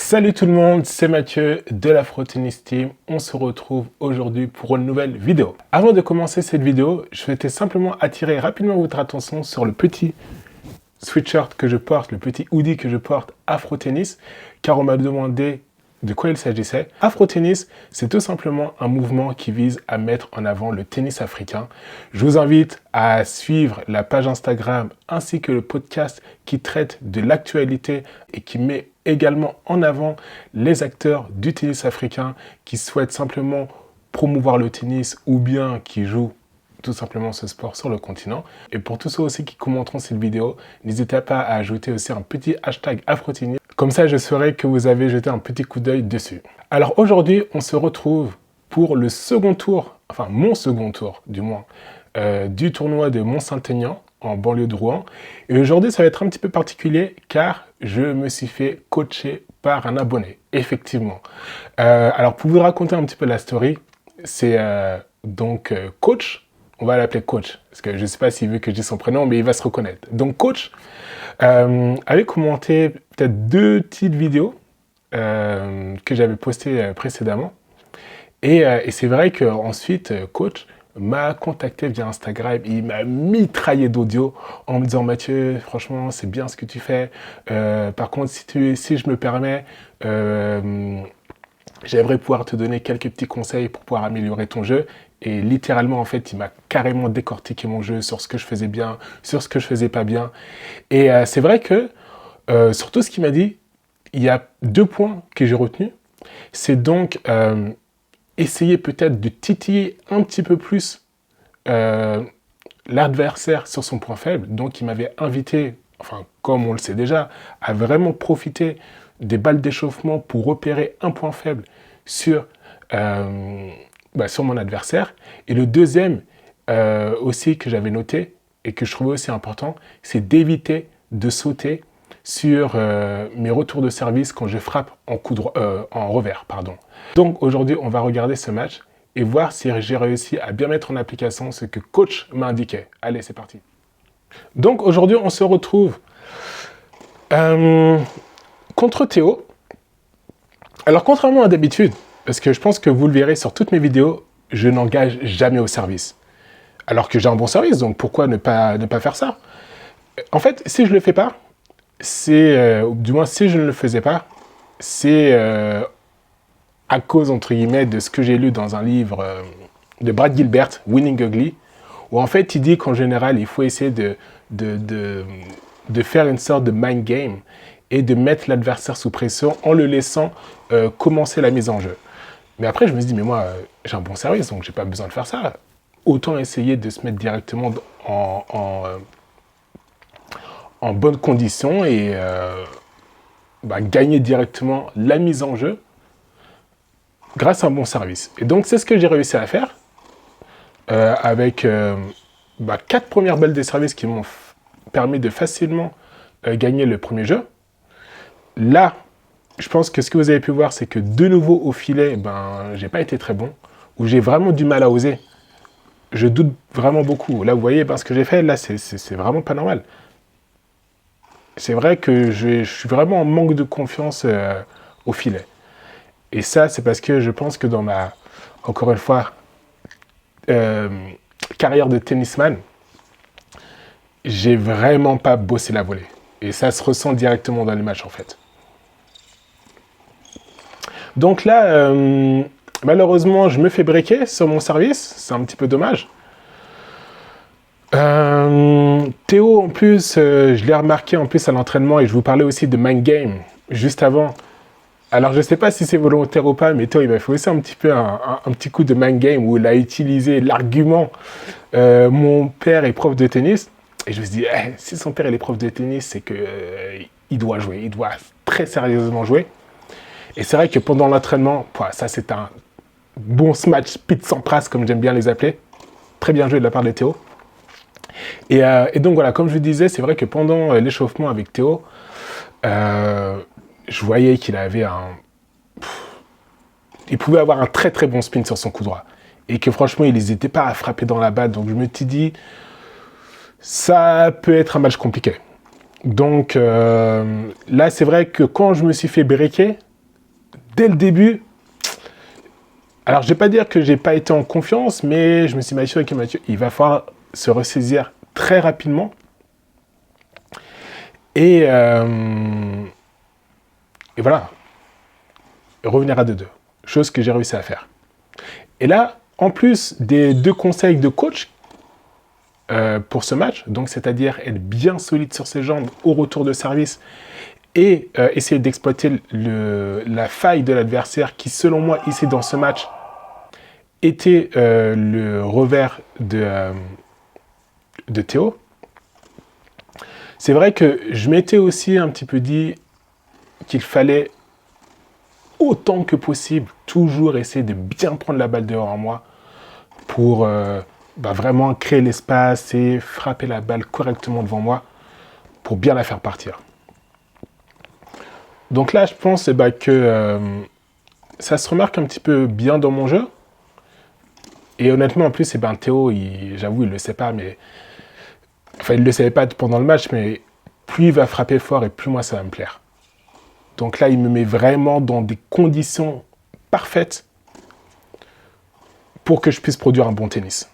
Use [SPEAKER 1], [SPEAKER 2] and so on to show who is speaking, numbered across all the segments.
[SPEAKER 1] Salut tout le monde, c'est Mathieu de l'Afro Tennis Team. On se retrouve aujourd'hui pour une nouvelle vidéo. Avant de commencer cette vidéo, je souhaitais simplement attirer rapidement votre attention sur le petit sweatshirt que je porte, le petit hoodie que je porte Afro Tennis, car on m'a demandé de quoi il s'agissait. Afro Tennis, c'est tout simplement un mouvement qui vise à mettre en avant le tennis africain. Je vous invite à suivre la page Instagram ainsi que le podcast qui traite de l'actualité et qui met également en avant les acteurs du tennis africain qui souhaitent simplement promouvoir le tennis ou bien qui jouent tout simplement ce sport sur le continent. Et pour tous ceux aussi qui commenteront cette vidéo, n'hésitez pas à ajouter aussi un petit hashtag AfroTennis. Comme ça, je saurai que vous avez jeté un petit coup d'œil dessus. Alors aujourd'hui, on se retrouve pour le second tour, enfin mon second tour du moins, du tournoi de Mont-Saint-Aignan en banlieue de Rouen. Et aujourd'hui, ça va être un petit peu particulier car je me suis fait coacher par un abonné, effectivement. Alors pour vous raconter un petit peu la story, c'est donc Coach. On va l'appeler Coach, parce que je ne sais pas s'il veut que je dise son prénom, mais il va se reconnaître. Donc Coach avait commenté peut-être 2 petites vidéos que j'avais postées précédemment. Et c'est vrai qu'ensuite, Coach m'a contacté via Instagram, il m'a mitraillé d'audio en me disant « Mathieu, franchement, c'est bien ce que tu fais. Par contre, si je me permets, j'aimerais pouvoir te donner quelques petits conseils pour pouvoir améliorer ton jeu. » Et littéralement, en fait, il m'a carrément décortiqué mon jeu sur ce que je faisais bien, sur ce que je faisais pas bien. Et c'est vrai que, sur tout ce qu'il m'a dit, il y a 2 points que j'ai retenus. C'est donc essayer peut-être de titiller un petit peu plus l'adversaire sur son point faible. Donc, il m'avait invité, enfin, comme on le sait déjà, à vraiment profiter des balles d'échauffement pour repérer un point faible sur mon adversaire. Et le deuxième aussi que j'avais noté et que je trouvais aussi important, c'est d'éviter de sauter sur mes retours de service quand je frappe en revers. Donc aujourd'hui, on va regarder ce match et voir si j'ai réussi à bien mettre en application ce que Coach m'a indiqué. Allez, c'est parti. Donc aujourd'hui, on se retrouve contre Théo. Alors contrairement à d'habitude, parce que je pense que vous le verrez sur toutes mes vidéos, je n'engage jamais au service. Alors que j'ai un bon service, donc pourquoi ne pas faire ça? En fait, si je ne le fais pas, du moins si je ne le faisais pas, c'est à cause, entre guillemets, de ce que j'ai lu dans un livre de Brad Gilbert, Winning Ugly, où en fait il dit qu'en général, il faut essayer de faire une sorte de mind game et de mettre l'adversaire sous pression en le laissant commencer la mise en jeu. Mais après, je me suis dit, mais moi, j'ai un bon service, donc j'ai pas besoin de faire ça. Autant essayer de se mettre directement en bonne condition et gagner directement la mise en jeu grâce à un bon service. Et donc, c'est ce que j'ai réussi à faire avec 4 premières balles de service qui m'ont permis de facilement gagner le premier jeu. Là, je pense que ce que vous avez pu voir, c'est que de nouveau au filet, j'ai pas été très bon, ou j'ai vraiment du mal à oser. Je doute vraiment beaucoup. Là, vous voyez, ce que j'ai fait, là, c'est vraiment pas normal. C'est vrai que je suis vraiment en manque de confiance au filet. Et ça, c'est parce que je pense que dans ma, encore une fois, carrière de tennisman, j'ai vraiment pas bossé la volée. Et ça se ressent directement dans les matchs, en fait. Donc là, malheureusement, je me fais breaker sur mon service. C'est un petit peu dommage. Théo, en plus, je l'ai remarqué en plus à l'entraînement et je vous parlais aussi de mind game juste avant. Alors, je ne sais pas si c'est volontaire ou pas, mais Théo, il m'a fait aussi un petit peu un petit coup de mind game où il a utilisé l'argument mon père est prof de tennis. Et je me suis dit, si son père est prof de tennis, c'est qu'il doit jouer. Il doit très sérieusement jouer. Et c'est vrai que pendant l'entraînement, ça c'est un bon smash pit sans prasse, comme j'aime bien les appeler. Très bien joué de la part de Théo. Et donc voilà, comme je vous disais, c'est vrai que pendant l'échauffement avec Théo, je voyais qu'il avait il pouvait avoir un très très bon spin sur son coup droit. Et que franchement, il n'hésitait pas à frapper dans la balle. Donc je me suis dit, ça peut être un match compliqué. Donc là, c'est vrai que quand je me suis fait breaker, dès le début, alors je ne vais pas dire que j'ai pas été en confiance, mais je me suis assuré que Mathieu, il va falloir se ressaisir très rapidement. Et voilà, revenir à 2-2. Chose que j'ai réussi à faire. Et là, en plus des 2 conseils de coach pour ce match, donc c'est-à-dire être bien solide sur ses jambes au retour de service et essayer d'exploiter la faille de l'adversaire qui, selon moi, ici dans ce match, était le revers de Théo. C'est vrai que je m'étais aussi un petit peu dit qu'il fallait autant que possible toujours essayer de bien prendre la balle dehors en moi pour vraiment créer l'espace et frapper la balle correctement devant moi pour bien la faire partir. Donc là, je pense que ça se remarque un petit peu bien dans mon jeu. Et honnêtement, en plus, Théo, j'avoue, il ne le sait pas, mais... Enfin, il ne le savait pas pendant le match, mais plus il va frapper fort et plus moi, ça va me plaire. Donc là, il me met vraiment dans des conditions parfaites pour que je puisse produire un bon tennis.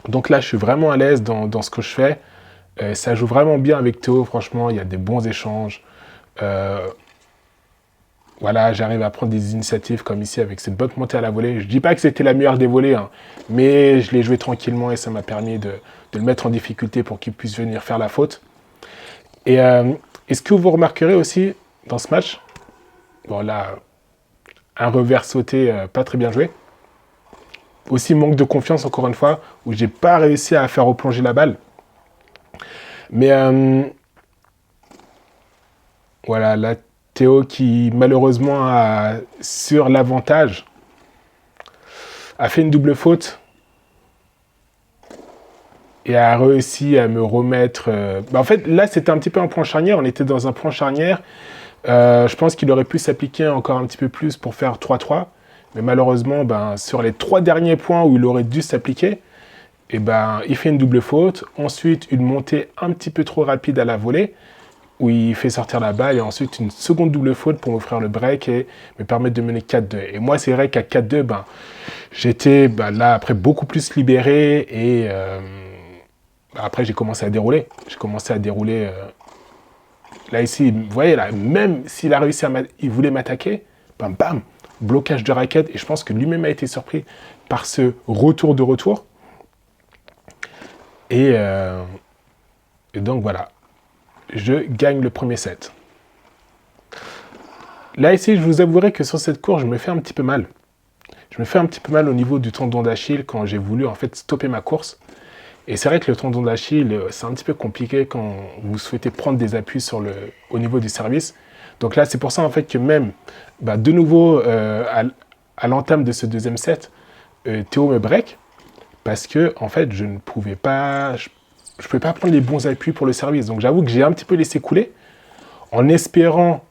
[SPEAKER 1] Donc là, je suis vraiment à l'aise dans ce que je fais. Ça joue vraiment bien avec Théo, franchement, il y a des bons échanges. Voilà, j'arrive à prendre des initiatives comme ici avec cette bonne montée à la volée. Je ne dis pas que c'était la meilleure des volées, hein, mais je l'ai joué tranquillement et ça m'a permis de le mettre en difficulté pour qu'il puisse venir faire la faute. Et ce que vous remarquerez aussi dans ce match, bon là, un revers sauté pas très bien joué. Aussi manque de confiance encore une fois, où j'ai pas réussi à faire replonger la balle. Mais voilà, là, Théo qui malheureusement a sur l'avantage a fait une double faute et a réussi à me remettre... en fait, là, c'était un petit peu un point charnière. On était dans un point charnière. Je pense qu'il aurait pu s'appliquer encore un petit peu plus pour faire 3-3. Mais malheureusement, sur les 3 derniers points où il aurait dû s'appliquer, il fait une double faute. Ensuite, une montée un petit peu trop rapide à la volée, où il fait sortir la balle. Et ensuite, une seconde double faute pour m'offrir le break et me permettre de mener 4-2. Et moi, c'est vrai qu'à 4-2, j'étais là, après, beaucoup plus libéré. Et après, j'ai commencé à dérouler. Là, ici, vous voyez, là, même s'il a réussi il voulait m'attaquer, bam, blocage de raquette. Et je pense que lui-même a été surpris par ce retour de retour. Et donc, voilà. Je gagne le premier set. Là, ici, je vous avouerai que sur cette course, je me fais un petit peu mal. Je me fais un petit peu mal au niveau du tendon d'Achille quand j'ai voulu, en fait, stopper ma course. Et c'est vrai que le tendon d'Achille, c'est un petit peu compliqué quand vous souhaitez prendre des appuis au niveau du service. Donc là, c'est pour ça en fait que même, de nouveau, à l'entame de ce deuxième set, Théo me break parce que en fait, je ne pouvais pas, je pouvais pas prendre les bons appuis pour le service. Donc j'avoue que j'ai un petit peu laissé couler en espérant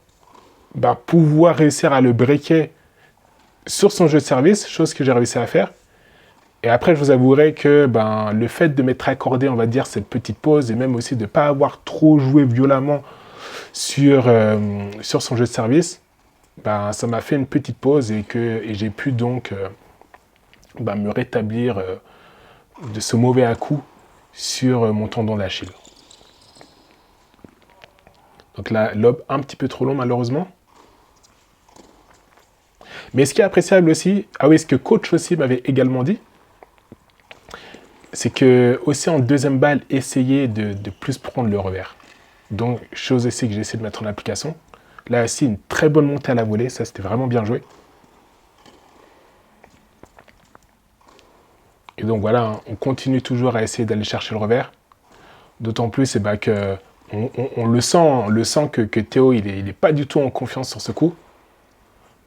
[SPEAKER 1] pouvoir réussir à le breaker sur son jeu de service, chose que j'ai réussi à faire. Et après, je vous avouerai que le fait de m'être accordé, on va dire, cette petite pause, et même aussi de ne pas avoir trop joué violemment sur son jeu de service, ça m'a fait une petite pause et j'ai pu donc me rétablir de ce mauvais à-coup sur mon tendon d'Achille. Donc là, lobe un petit peu trop long malheureusement. Mais ce qui est appréciable aussi, ce que coach aussi m'avait également dit, c'est que aussi en deuxième balle, essayer de plus prendre le revers. Donc, chose aussi que j'ai essayé de mettre en application. Là aussi, une très bonne montée à la volée, ça c'était vraiment bien joué. Et donc voilà, on continue toujours à essayer d'aller chercher le revers. D'autant plus que on le sent que Théo, il est pas du tout en confiance sur ce coup.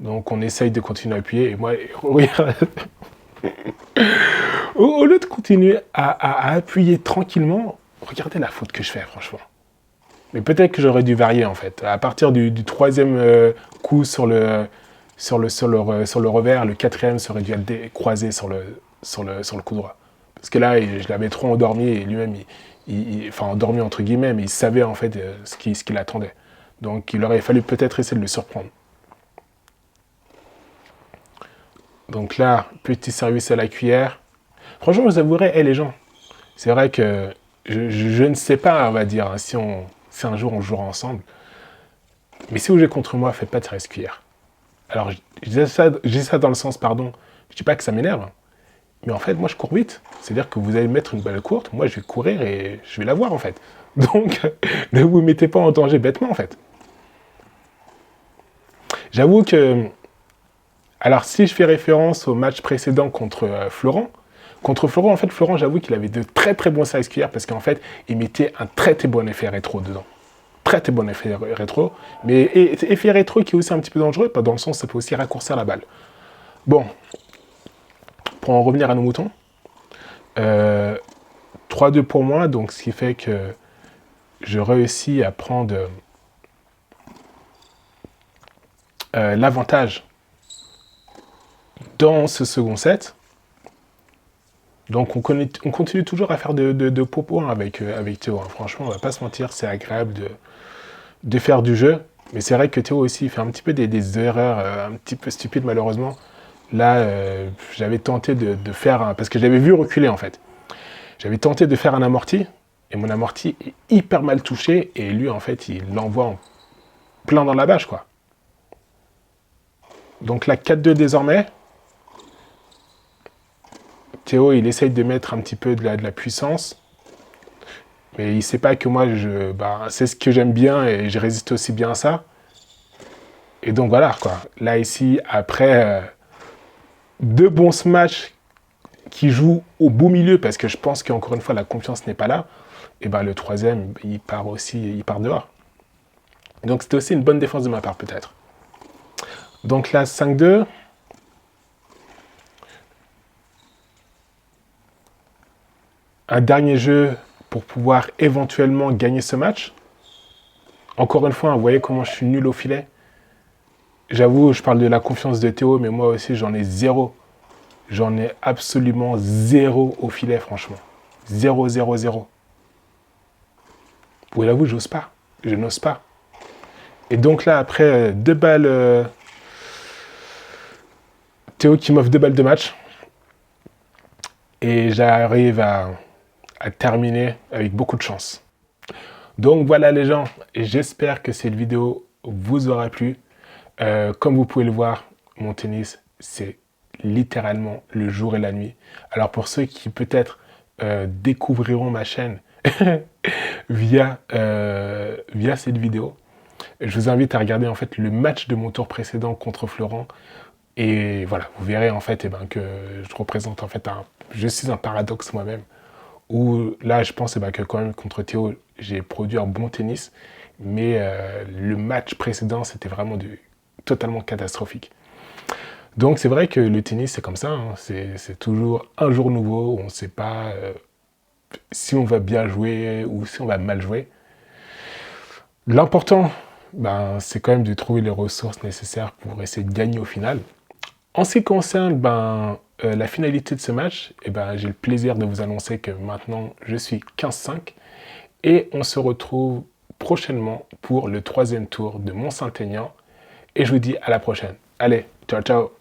[SPEAKER 1] Donc on essaye de continuer à appuyer. Et moi, regarde, au lieu de continuer à appuyer tranquillement, regardez la faute que je fais, franchement. Mais peut-être que j'aurais dû varier, en fait. À partir du troisième coup sur le revers, le quatrième serait dû être croisé sur le coup droit. Parce que là, je l'avais trop endormi, et lui-même, enfin endormi entre guillemets, mais il savait en fait ce qu'il attendait. Donc il aurait fallu peut-être essayer de le surprendre. Donc là, petit service à la cuillère. Franchement, je vous avouerai, les gens, c'est vrai que je ne sais pas, on va dire, hein, si un jour on jouera ensemble. Mais si vous jouez contre moi, faites pas de service cuillère. Alors, je dis ça dans le sens, pardon, je dis pas que ça m'énerve, hein, mais en fait, moi, je cours vite. C'est-à-dire que vous allez mettre une balle courte, moi, je vais courir et je vais la voir, en fait. Donc, ne vous mettez pas en danger bêtement, en fait. J'avoue que... Alors, si je fais référence au match précédent contre Florent, en fait, Florent, j'avoue qu'il avait de très très bons services cuillères parce qu'en fait, il mettait un très très bon effet rétro dedans. Très très bon effet rétro, mais effet rétro qui est aussi un petit peu dangereux, pas dans le sens ça peut aussi raccourcir la balle. Bon, pour en revenir à nos moutons, 3-2 pour moi, donc ce qui fait que je réussis à prendre l'avantage dans ce second set. Donc on continue toujours à faire de popo avec Théo. Hein. Franchement, on va pas se mentir, c'est agréable de faire du jeu. Mais c'est vrai que Théo aussi il fait un petit peu des erreurs un petit peu stupides malheureusement. Là, j'avais tenté de faire parce que j'avais vu reculer en fait. J'avais tenté de faire un amorti, et mon amorti est hyper mal touché, et lui en fait il l'envoie en plein dans la bâche quoi. Donc là 4-2 désormais. Théo, il essaye de mettre un petit peu de la puissance. Mais il ne sait pas que moi, c'est ce que j'aime bien et je résiste aussi bien à ça. Et donc voilà, quoi. Là, ici, après 2 bons matchs qui jouent au beau milieu, parce que je pense qu'encore une fois, la confiance n'est pas là, et ben le troisième, il part dehors. Donc c'était aussi une bonne défense de ma part, peut-être. Donc là, 5-2. Un dernier jeu pour pouvoir éventuellement gagner ce match. Encore une fois, vous voyez comment je suis nul au filet. J'avoue, je parle de la confiance de Théo, mais moi aussi, j'en ai zéro. J'en ai absolument zéro au filet, franchement. 0, 0, 0. Vous l'avouez, j'ose pas. Je n'ose pas. Et donc là, après 2 balles... Théo qui m'offre 2 balles de match. Et j'arrive à terminer avec beaucoup de chance. Donc voilà les gens, j'espère que cette vidéo vous aura plu. Comme vous pouvez le voir, mon tennis, c'est littéralement le jour et la nuit. Alors pour ceux qui peut-être découvriront ma chaîne via cette vidéo, je vous invite à regarder en fait le match de mon tour précédent contre Florent. Et voilà, vous verrez en fait que je représente en fait je suis un paradoxe moi-même. Où là, je pense que quand même contre Théo, j'ai produit un bon tennis, mais le match précédent, c'était vraiment totalement catastrophique. Donc c'est vrai que le tennis, c'est comme ça, hein. C'est toujours un jour nouveau, on ne sait pas si on va bien jouer ou si on va mal jouer. L'important, c'est quand même de trouver les ressources nécessaires pour essayer de gagner au final. En ce qui concerne la finalité de ce match, j'ai le plaisir de vous annoncer que maintenant je suis 15-5 et on se retrouve prochainement pour le 3e tour de Mont-Saint-Aignan et je vous dis à la prochaine. Allez, ciao ciao.